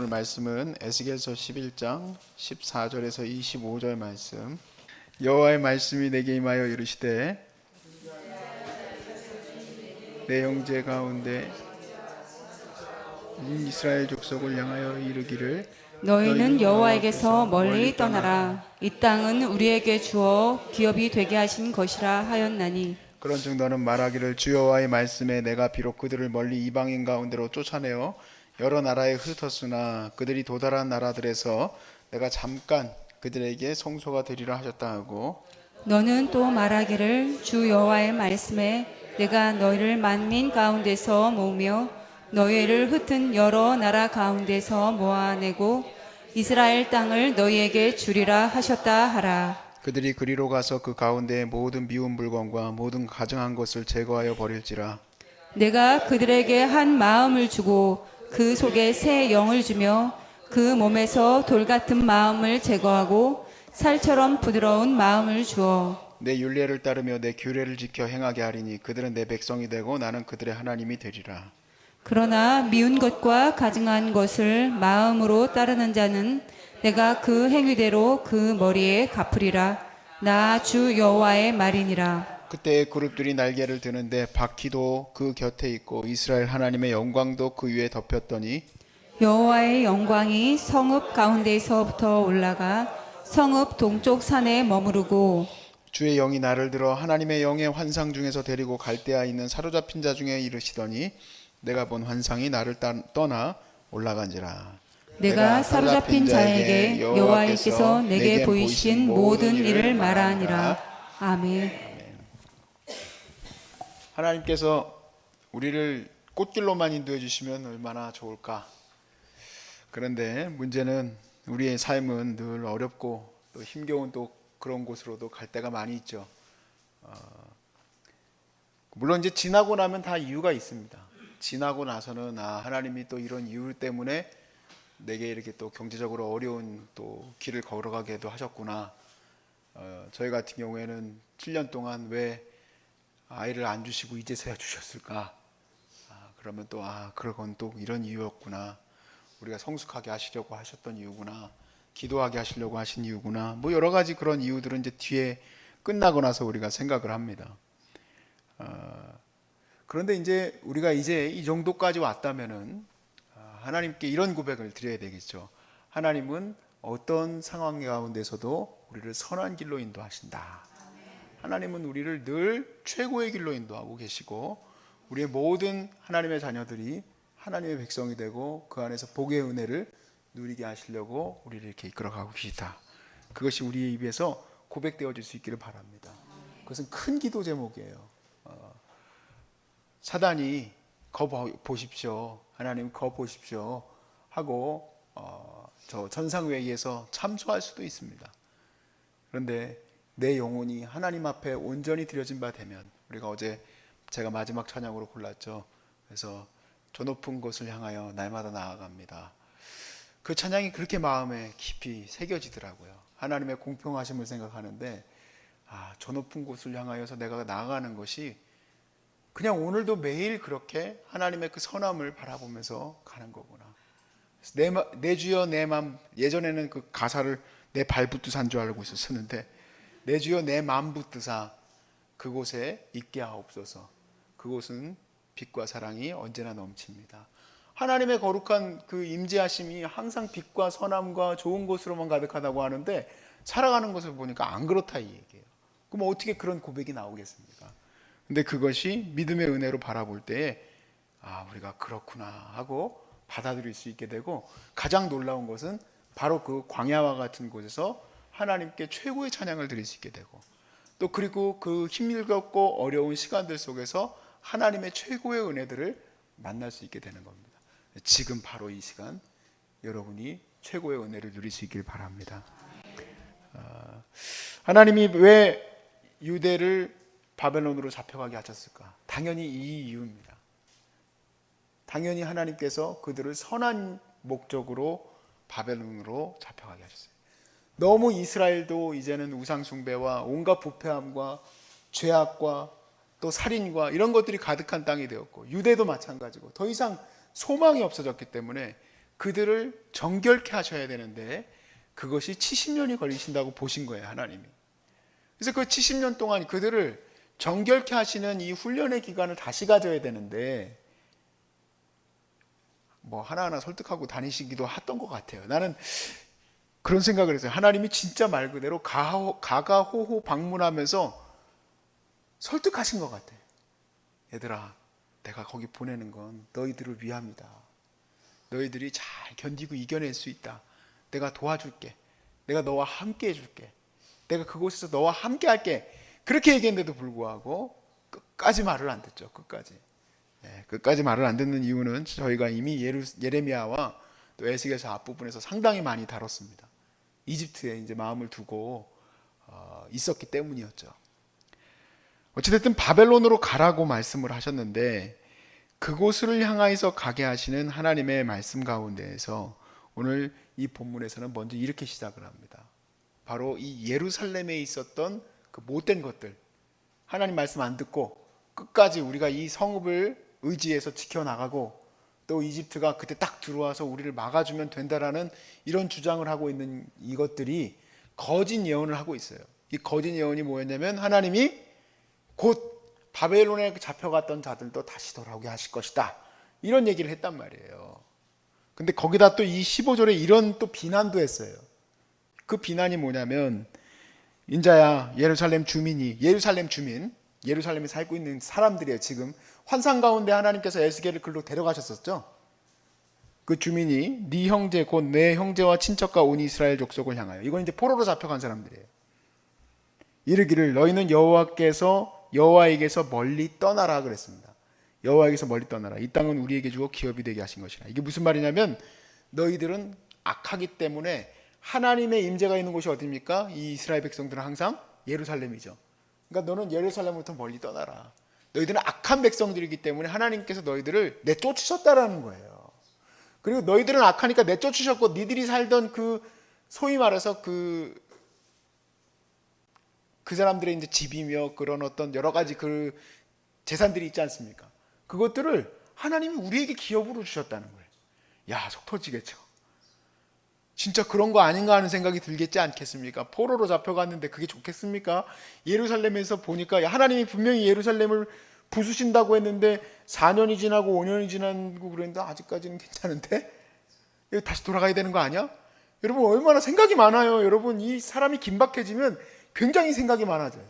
오늘 말씀은 에스겔서 11장 14절에서 25절 말씀. 여호와의 말씀이 내게 임하여 이르시되 내 형제 가운데 이스라엘 족속을 향하여 이르기를 너희는 여호와에게서 멀리 떠나라. 이 땅은 우리에게 주어 기업이 되게 하신 것이라 하였나니 그런즉 너는 말하기를 주 여호와의 말씀에 내가 비록 그들을 멀리 이방인 가운데로 쫓아내어 여러 나라에 흩었으나 그들이 도달한 나라들에서 내가 잠깐 그들에게 성소가 되리라 하셨다 하고, 너는 또 말하기를 주 여호와의 말씀에 내가 너희를 만민 가운데서 모으며 너희를 흩은 여러 나라 가운데서 모아내고 이스라엘 땅을 너희에게 주리라 하셨다 하라. 그들이 그리로 가서 그 가운데의 모든 미운 물건과 모든 가증한 것을 제거하여 버릴지라. 내가 그들에게 한 마음을 주고 그 속에 새 영을 주며 그 몸에서 돌 같은 마음을 제거하고 살처럼 부드러운 마음을 주어 내 율례를 따르며 내 규례를 지켜 행하게 하리니 그들은 내 백성이 되고 나는 그들의 하나님이 되리라. 그러나 미운 것과 가증한 것을 마음으로 따르는 자는 내가 그 행위대로 그 머리에 갚으리라. 나 주 여호와의 말이니라. 그때 그룹들이 날개를 드는데 바퀴도 그 곁에 있고 이스라엘 하나님의 영광도 그 위에 덮였더니 여호와의 영광이 성읍 가운데에서부터 올라가 성읍 동쪽 산에 머무르고 주의 영이 나를 들어 하나님의 영의 환상 중에서 데리고 갈대아에 있는 사로잡힌 자 중에 이르시더니 내가 본 환상이 나를 떠나 올라간지라. 내가 사로잡힌 자에게 여호와께서 내게 보이신 모든 일을 말하니라. 아멘. 하나님께서 우리를 꽃길로만 인도해 주시면 얼마나 좋을까. 그런데 문제는 우리의 삶은 늘 어렵고 또 힘겨운 또 그런 곳으로도 갈 때가 많이 있죠. 물론 이제 지나고 나면 다 이유가 있습니다. 지나고 나서는 하나님이 또 이런 이유 때문에 내게 이렇게 또 경제적으로 어려운 또 길을 걸어가게도 하셨구나. 저희 같은 경우에는 7년 동안 왜 아이를 안 주시고 이제서야 주셨을까? 그러면 또 그건 또 이런 이유였구나. 우리가 성숙하게 하시려고 하셨던 이유구나. 기도하게 하시려고 하신 이유구나. 뭐 여러 가지 그런 이유들은 이제 뒤에 끝나고 나서 우리가 생각을 합니다. 그런데 이제 우리가 이제 이 정도까지 왔다면은 하나님께 이런 고백을 드려야 되겠죠. 하나님은 어떤 상황 가운데서도 우리를 선한 길로 인도하신다. 하나님은 우리를 늘 최고의 길로 인도하고 계시고 우리의 모든 하나님의 자녀들이 하나님의 백성이 되고 그 안에서 복의 은혜를 누리게 하시려고 우리를 이렇게 이끌어가고 계시다. 그것이 우리의 입에서 고백되어질 수 있기를 바랍니다. 그것은 큰 기도 제목이에요. 사단이 거 보십시오. 하나님 거 보십시오 하고 저 전상회의에서 참소할 수도 있습니다. 그런데 내 영혼이 하나님 앞에 온전히 드려진 바 되면, 우리가 어제 제가 마지막 찬양으로 골랐죠. 그래서 저 높은 곳을 향하여 날마다 나아갑니다. 그 찬양이 그렇게 마음에 깊이 새겨지더라고요. 하나님의 공평하심을 생각하는데 저 높은 곳을 향하여서 내가 나아가는 것이 그냥 오늘도 매일 그렇게 하나님의 그 선함을 바라보면서 가는 거구나. 내 주여 내 맘, 예전에는 그 가사를 내 발 붙드사인 줄 알고 쓰는데 내 주여 내 맘 붙드사 그곳에 있게 하옵소서. 그곳은 빛과 사랑이 언제나 넘칩니다. 하나님의 거룩한 그 임재하심이 항상 빛과 선함과 좋은 곳으로만 가득하다고 하는데 살아가는 것을 보니까 안 그렇다 이 얘기예요. 그럼 어떻게 그런 고백이 나오겠습니까? 근데 그것이 믿음의 은혜로 바라볼 때에 우리가 그렇구나 하고 받아들일 수 있게 되고, 가장 놀라운 것은 바로 그 광야와 같은 곳에서 하나님께 최고의 찬양을 드릴 수 있게 되고, 또 그리고 그 힘들고 어려운 시간들 속에서 하나님의 최고의 은혜들을 만날 수 있게 되는 겁니다. 지금 바로 이 시간 여러분이 최고의 은혜를 누릴 수 있길 바랍니다. 하나님이 왜 유대를 바벨론으로 잡혀가게 하셨을까? 당연히 이 이유입니다. 당연히 하나님께서 그들을 선한 목적으로 바벨론으로 잡혀가게 하셨어요. 너무 이스라엘도 이제는 우상숭배와 온갖 부패함과 죄악과 또 살인과 이런 것들이 가득한 땅이 되었고, 유대도 마찬가지고 더 이상 소망이 없어졌기 때문에 그들을 정결케 하셔야 되는데 그것이 70년이 걸리신다고 보신 거예요, 하나님이. 그래서 그 70년 동안 그들을 정결케 하시는 이 훈련의 기간을 다시 가져야 되는데 뭐 하나하나 설득하고 다니시기도 했던 것 같아요. 나는 그런 생각을 했어요. 하나님이 진짜 말 그대로 가가호호 방문하면서 설득하신 것 같아요. 얘들아, 내가 거기 보내는 건 너희들을 위함이다. 너희들이 잘 견디고 이겨낼 수 있다. 내가 도와줄게. 내가 너와 함께 해줄게. 내가 그곳에서 너와 함께 할게. 그렇게 얘기했는데도 불구하고 끝까지 말을 안 듣죠. 끝까지 말을 안 듣는 이유는 저희가 이미 예레미야와 또 에스겔서 앞부분에서 상당히 많이 다뤘습니다. 이집트에 이제 마음을 두고 있었기 때문이었죠. 어찌됐든 바벨론으로 가라고 말씀을 하셨는데 그곳을 향하여서 가게 하시는 하나님의 말씀 가운데에서 오늘 이 본문에서는 먼저 이렇게 시작을 합니다. 바로 이 예루살렘에 있었던 그 못된 것들, 하나님 말씀 안 듣고 끝까지 우리가 이 성읍을 의지해서 지켜나가고 또 이집트가 그때 딱 들어와서 우리를 막아주면 된다라는 이런 주장을 하고 있는 이것들이 거짓 예언을 하고 있어요. 이 거짓 예언이 뭐였냐면 하나님이 곧 바벨론에 잡혀갔던 자들도 다시 돌아오게 하실 것이다, 이런 얘기를 했단 말이에요. 근데 거기다 또 이 15절에 이런 또 비난도 했어요. 그 비난이 뭐냐면 인자야, 예루살렘 주민, 예루살렘에 살고 있는 사람들이에요. 지금 환상 가운데 하나님께서 에스겔을 글로 데려가셨었죠. 그 주민이 네 형제 곧 내 형제와 친척과 온 이스라엘 족속을 향하여, 이건 이제 포로로 잡혀간 사람들이에요. 이르기를 너희는 여호와에게서 멀리 떠나라 그랬습니다. 여호와에게서 멀리 떠나라. 이 땅은 우리에게 주어 기업이 되게 하신 것이라. 이게 무슨 말이냐면 너희들은 악하기 때문에 하나님의 임재가 있는 곳이 어디입니까? 이 이스라엘 백성들은 항상 예루살렘이죠. 그러니까 너는 예루살렘부터 멀리 떠나라. 너희들은 악한 백성들이기 때문에 하나님께서 너희들을 내쫓으셨다라는 거예요. 그리고 너희들은 악하니까 내쫓으셨고 니들이 살던 그 소위 말해서 그 사람들의 이제 집이며 그런 어떤 여러 가지 그 재산들이 있지 않습니까? 그것들을 하나님이 우리에게 기업으로 주셨다는 거예요. 야, 속 터지겠죠. 진짜 그런 거 아닌가 하는 생각이 들겠지 않겠습니까? 포로로 잡혀갔는데 그게 좋겠습니까? 예루살렘에서 보니까 하나님이 분명히 예루살렘을 부수신다고 했는데 4년이 지나고 5년이 지나고 그랬는데 아직까지는 괜찮은데? 여기 다시 돌아가야 되는 거 아니야? 여러분 얼마나 생각이 많아요. 여러분 이 사람이 긴박해지면 굉장히 생각이 많아져요.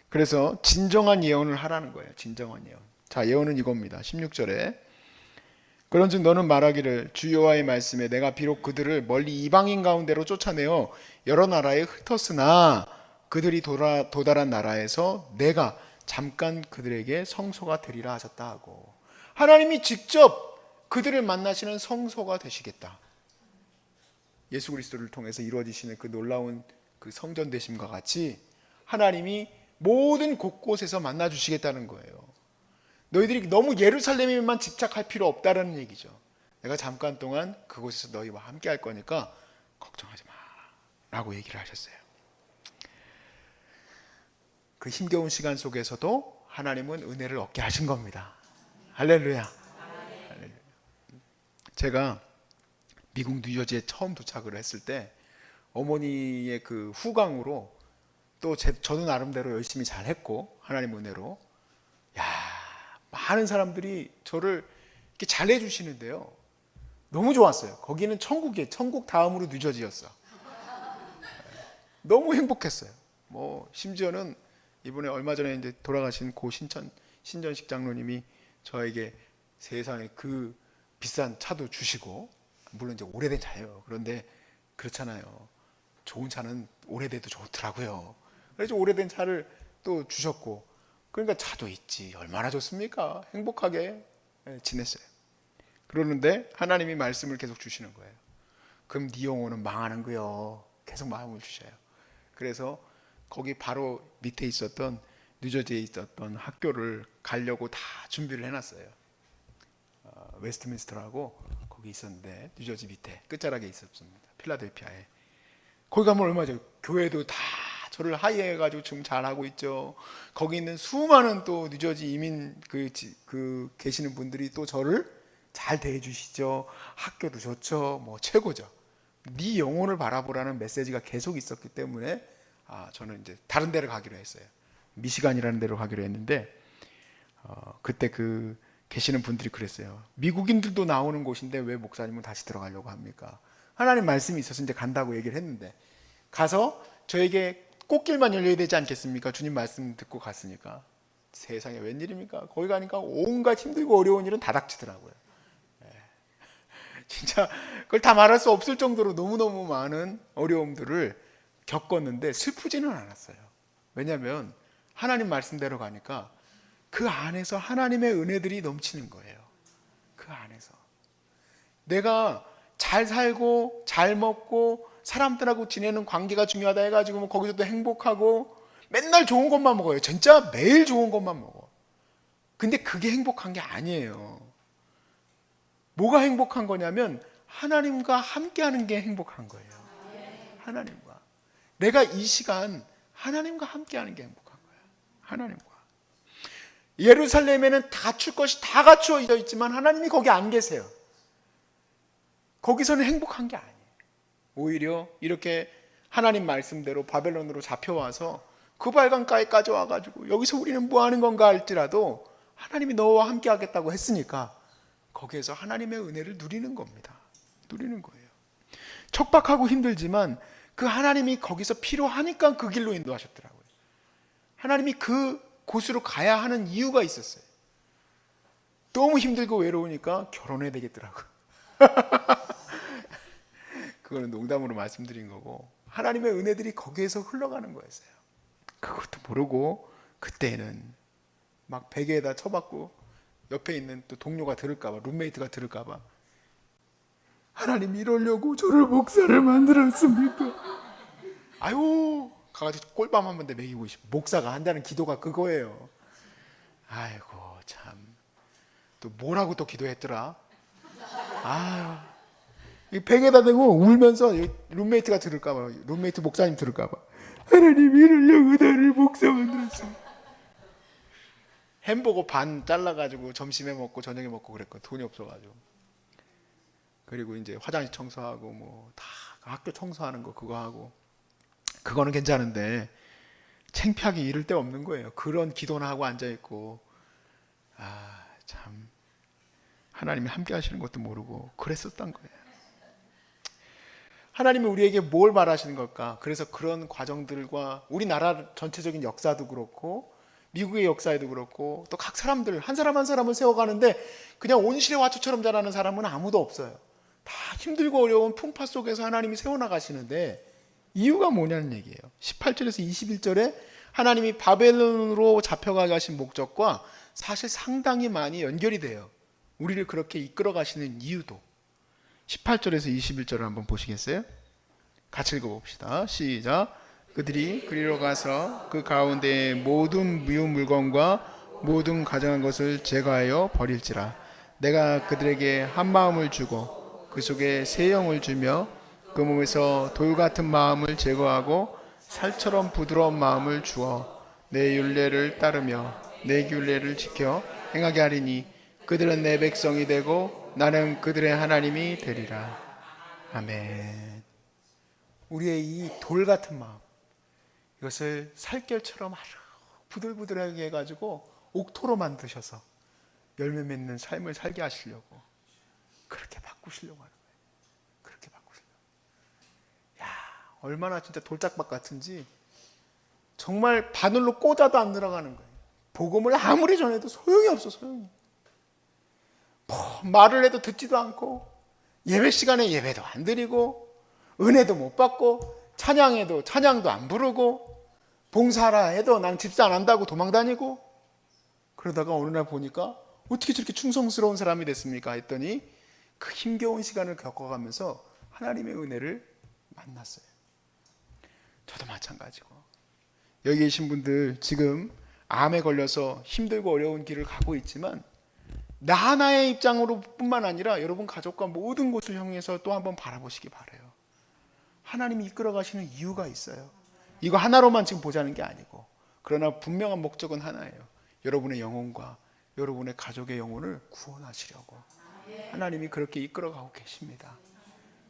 그래서 진정한 예언을 하라는 거예요. 진정한 예언. 자, 예언은 이겁니다. 16절에 그런즉 너는 말하기를 주 여호와의 말씀에 내가 비록 그들을 멀리 이방인 가운데로 쫓아내어 여러 나라에 흩었으나 그들이 도달한 나라에서 내가 잠깐 그들에게 성소가 되리라 하셨다 하고, 하나님이 직접 그들을 만나시는 성소가 되시겠다. 예수 그리스도를 통해서 이루어지시는 그 놀라운 그 성전 되심과 같이 하나님이 모든 곳곳에서 만나 주시겠다는 거예요. 너희들이 너무 예루살렘에만 집착할 필요 없다라는 얘기죠. 내가 잠깐 동안 그곳에서 너희와 함께 할 거니까 걱정하지 마 라고 얘기를 하셨어요. 그 힘겨운 시간 속에서도 하나님은 은혜를 얻게 하신 겁니다. 할렐루야. 제가 미국 뉴저지에 처음 도착을 했을 때 어머니의 그 후광으로 또 저도 나름대로 열심히 잘했고 하나님 은혜로 많은 사람들이 저를 이렇게 잘해 주시는데요. 너무 좋았어요. 거기는 천국이에요. 천국 다음으로 뉴저지였어. 너무 행복했어요. 뭐 심지어는 이번에 얼마 전에 이제 돌아가신 고 신전식 장로님이 저에게 세상에 그 비싼 차도 주시고, 물론 이제 오래된 차예요. 그런데 그렇잖아요. 좋은 차는 오래돼도 좋더라고요. 그래서 오래된 차를 또 주셨고, 그러니까 차도 있지. 얼마나 좋습니까? 행복하게 지냈어요. 그러는데 하나님이 말씀을 계속 주시는 거예요. 그럼 네 영혼은 망하는 거요. 계속 마음을 주셔요. 그래서 거기 바로 밑에 있었던 뉴저지에 있었던 학교를 가려고 다 준비를 해놨어요. 웨스트민스터라고 거기 있었는데 뉴저지 밑에 끝자락에 있었습니다. 필라델피아에. 거기 가면 얼마죠? 교회도 다 저를 하이해가지고 지금 잘하고 있죠. 거기 있는 수많은 또 뉴저지 이민 계시는 분들이 또 저를 잘 대해주시죠. 학교도 좋죠. 뭐 최고죠. 네 영혼을 바라보라는 메시지가 계속 있었기 때문에 저는 이제 다른 데를 가기로 했어요. 미시간이라는 데로 가기로 했는데 그때 계시는 분들이 그랬어요. 미국인들도 나오는 곳인데 왜 목사님은 다시 들어가려고 합니까? 하나님 말씀이 있어서 이제 간다고 얘기를 했는데 가서 저에게 꽃길만 열려야 되지 않겠습니까? 주님 말씀 듣고 갔으니까. 세상에 웬일입니까? 거기 가니까 온갖 힘들고 어려운 일은 다 닥치더라고요. 진짜 그걸 다 말할 수 없을 정도로 너무너무 많은 어려움들을 겪었는데 슬프지는 않았어요. 왜냐하면 하나님 말씀대로 가니까 그 안에서 하나님의 은혜들이 넘치는 거예요. 그 안에서 내가 잘 살고 잘 먹고 사람들하고 지내는 관계가 중요하다 해가지고 뭐 거기서도 행복하고 맨날 좋은 것만 먹어요. 진짜 매일 좋은 것만 먹어. 근데 그게 행복한 게 아니에요. 뭐가 행복한 거냐면 하나님과 함께하는 게 행복한 거예요. 하나님과 내가 이 시간 하나님과 함께하는 게 행복한 거예요. 하나님과 예루살렘에는 갖출 것이 다 갖추어져 있지만 하나님이 거기 안 계세요. 거기서는 행복한 게 아니에요. 오히려 이렇게 하나님 말씀대로 바벨론으로 잡혀와서 그 발강가에까지 와가지고 여기서 우리는 뭐 하는 건가 할지라도 하나님이 너와 함께 하겠다고 했으니까 거기에서 하나님의 은혜를 누리는 겁니다. 누리는 거예요. 척박하고 힘들지만 그 하나님이 거기서 필요하니까 그 길로 인도하셨더라고요. 하나님이 그 곳으로 가야 하는 이유가 있었어요. 너무 힘들고 외로우니까 결혼해야 되겠더라고요. 그거는 농담으로 말씀드린 거고 하나님의 은혜들이 거기에서 흘러가는 거였어요. 그것도 모르고 그때는 막 베개에다 쳐박고 옆에 있는 또 동료가 들을까봐 룸메이트가 들을까봐 하나님 이러려고 저를 목사를 만들었습니까? 아유 가가지고 꼴밤 한 번 더 먹이고 싶어. 목사가 한다는 기도가 그거예요. 아이고 참 또 뭐라고 또 기도했더라. 아유 이 베개에다 대고 울면서 룸메이트가 들을까봐 룸메이트 목사님 들을까봐 하나님 이러려고 나를 목사 만들었어. 햄버거 반 잘라가지고 점심에 먹고 저녁에 먹고 그랬거든. 돈이 없어가지고. 그리고 이제 화장실 청소하고 뭐 다 학교 청소하는 거 그거 하고 그거는 괜찮은데 창피하게 이를 데 없는 거예요. 그런 기도나 하고 앉아있고 참 하나님이 함께 하시는 것도 모르고 그랬었던 거예요. 하나님이 우리에게 뭘 말하시는 걸까? 그래서 그런 과정들과 우리나라 전체적인 역사도 그렇고 미국의 역사에도 그렇고 또 각 사람들 한 사람 한 사람을 세워가는데 그냥 온실의 화초처럼 자라는 사람은 아무도 없어요. 다 힘들고 어려운 풍파 속에서 하나님이 세워나가시는데 이유가 뭐냐는 얘기예요. 18절에서 21절에 하나님이 바벨론으로 잡혀가게 하신 목적과 사실 상당히 많이 연결이 돼요. 우리를 그렇게 이끌어 가시는 이유도. 18절에서 21절을 한번 보시겠어요? 같이 읽어봅시다. 시작. 그들이 그리로 가서 그 가운데의 모든 미운 물건과 모든 가정한 것을 제거하여 버릴지라. 내가 그들에게 한 마음을 주고 그 속에 새 영을 주며 그 몸에서 돌 같은 마음을 제거하고 살처럼 부드러운 마음을 주어 내 율례를 따르며 내 규례를 지켜 행하게 하리니 그들은 내 백성이 되고 나는 그들의 하나님이 되리라. 아멘. 우리의 이 돌 같은 마음 이것을 살결처럼 아주 부들부들하게 해가지고 옥토로 만드셔서 열매 맺는 삶을 살게 하시려고 그렇게 바꾸시려고 하는 거예요. 그렇게 바꾸시려고. 야, 얼마나 진짜 돌짝박 같은지 정말 바늘로 꽂아도 안 들어가는 거예요. 복음을 아무리 전해도 소용이 없어. 소용이. 말을 해도 듣지도 않고 예배 시간에 예배도 안 드리고 은혜도 못 받고 찬양해도 찬양도 안 부르고 봉사하라 해도 난 집사 안 한다고 도망다니고 그러다가 어느 날 보니까 어떻게 저렇게 충성스러운 사람이 됐습니까? 했더니 그 힘겨운 시간을 겪어가면서 하나님의 은혜를 만났어요. 저도 마찬가지고 여기 계신 분들 지금 암에 걸려서 힘들고 어려운 길을 가고 있지만 나 하나의 입장으로 뿐만 아니라 여러분 가족과 모든 곳을 향해서 또 한번 바라보시기 바라요. 하나님이 이끌어 가시는 이유가 있어요. 이거 하나로만 지금 보자는 게 아니고, 그러나 분명한 목적은 하나예요. 여러분의 영혼과 여러분의 가족의 영혼을 구원하시려고 하나님이 그렇게 이끌어가고 계십니다.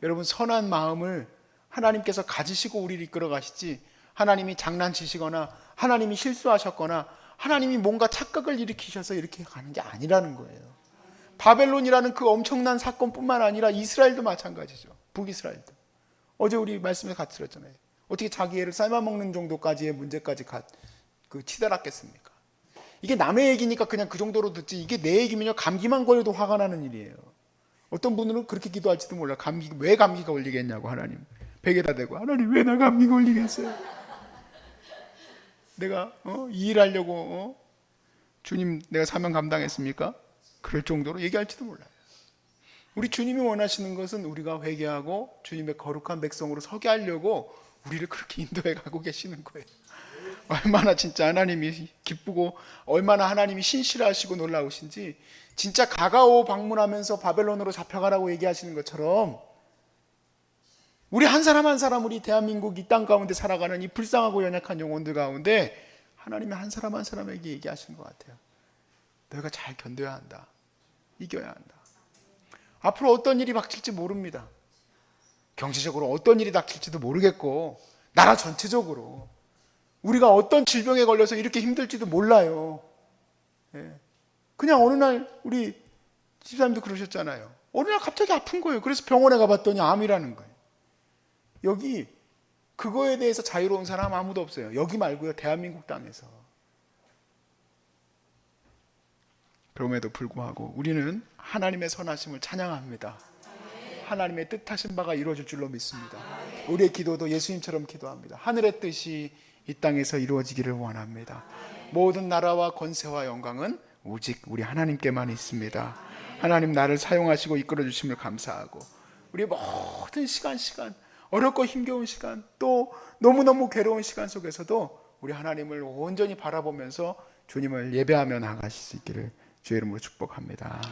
여러분, 선한 마음을 하나님께서 가지시고 우리를 이끌어 가시지, 하나님이 장난치시거나 하나님이 실수하셨거나 하나님이 뭔가 착각을 일으키셔서 이렇게 가는 게 아니라는 거예요. 바벨론이라는 그 엄청난 사건뿐만 아니라 이스라엘도 마찬가지죠. 북이스라엘도. 어제 우리 말씀에 같이 들었잖아요. 어떻게 자기 애를 삶아먹는 정도까지의 문제까지 치달았겠습니까? 이게 남의 얘기니까 그냥 그 정도로 듣지, 이게 내 얘기면요 감기만 걸려도 화가 나는 일이에요. 어떤 분들은 그렇게 기도할지도 몰라. 왜 감기가 걸리겠냐고, 하나님 베개다 대고, 하나님 왜 나 감기 걸리겠어요? 내가 이 일 하려고 주님 내가 사명 감당했습니까? 그럴 정도로 얘기할지도 몰라요. 우리 주님이 원하시는 것은 우리가 회개하고 주님의 거룩한 백성으로 서게 하려고 우리를 그렇게 인도해 가고 계시는 거예요. 얼마나 진짜 하나님이 기쁘고 얼마나 하나님이 신실하시고 놀라우신지, 진짜 가가오 방문하면서 바벨론으로 잡혀가라고 얘기하시는 것처럼 우리 한 사람 한 사람, 우리 대한민국 이 땅 가운데 살아가는 이 불쌍하고 연약한 영혼들 가운데 하나님이 한 사람 한 사람에게 얘기하시는 것 같아요. 너희가 잘 견뎌야 한다. 이겨야 한다. 앞으로 어떤 일이 닥칠지 모릅니다. 경제적으로 어떤 일이 닥칠지도 모르겠고, 나라 전체적으로 우리가 어떤 질병에 걸려서 이렇게 힘들지도 몰라요. 그냥 어느 날 우리 집사님도 그러셨잖아요. 어느 날 갑자기 아픈 거예요. 그래서 병원에 가봤더니 암이라는 거예요. 여기 그거에 대해서 자유로운 사람 아무도 없어요. 여기 말고요, 대한민국 땅에서. 그럼에도 불구하고 우리는 하나님의 선하심을 찬양합니다. 하나님의 뜻하신 바가 이루어질 줄로 믿습니다. 우리의 기도도 예수님처럼 기도합니다. 하늘의 뜻이 이 땅에서 이루어지기를 원합니다. 모든 나라와 권세와 영광은 오직 우리 하나님께만 있습니다. 하나님 나를 사용하시고 이끌어 주심을 감사하고, 우리 모든 시간 어렵고 힘겨운 시간, 또 너무너무 괴로운 시간 속에서도 우리 하나님을 온전히 바라보면서 주님을 예배하며 나가실 수 있기를 주의 이름으로 축복합니다.